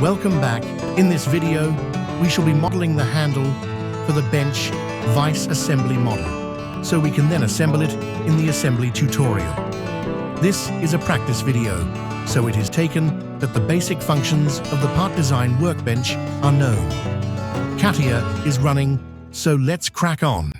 Welcome back. In this video, we shall be modeling the handle for the bench vice assembly model, so we can then assemble it in the assembly tutorial. This is a practice video, so it is taken that the basic functions of the part design workbench are known. CATIA is running, so let's crack on.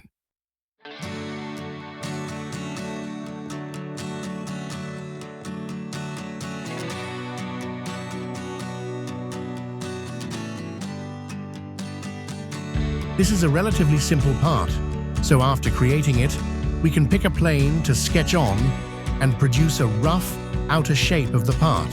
This is a relatively simple part, so after creating it, we can pick a plane to sketch on and produce a rough outer shape of the part.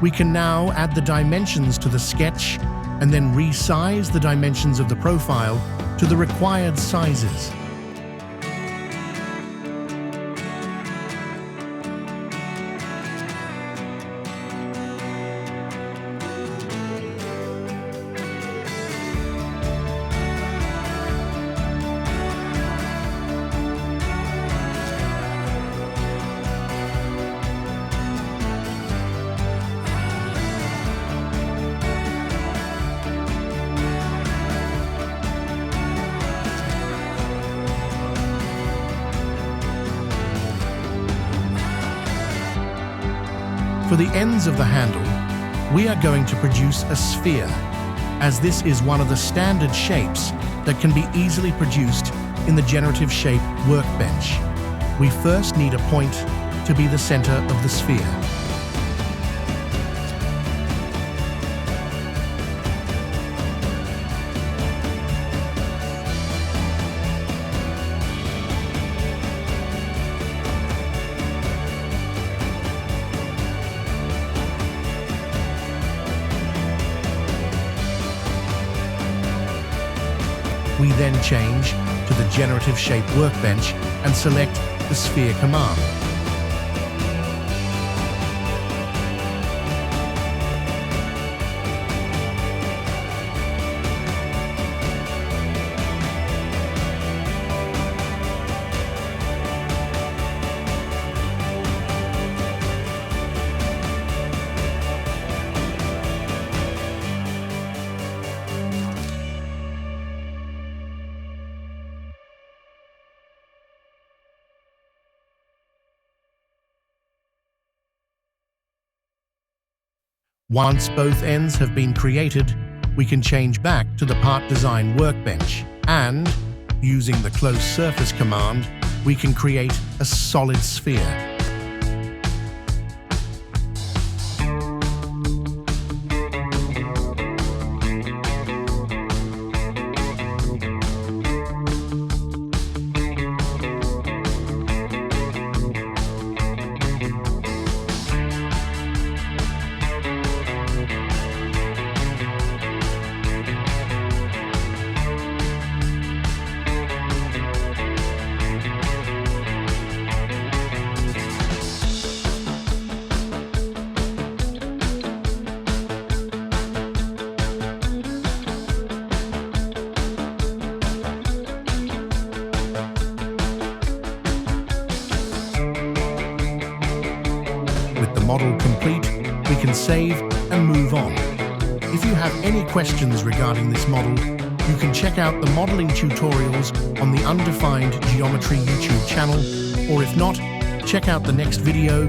We can now add the dimensions to the sketch and then resize the dimensions of the profile to the required sizes. For the ends of the handle, we are going to produce a sphere, as this is one of the standard shapes that can be easily produced in the generative shape workbench. We first need a point to be the center of the sphere. We then change to the generative shape workbench and select the sphere command. Once both ends have been created, we can change back to the part design workbench and, using the close surface command, we can create a solid sphere. With the model complete, we can save and move on. If you have any questions regarding this model, you can check out the modeling tutorials on the Undefined Geometry YouTube channel, or if not, check out the next video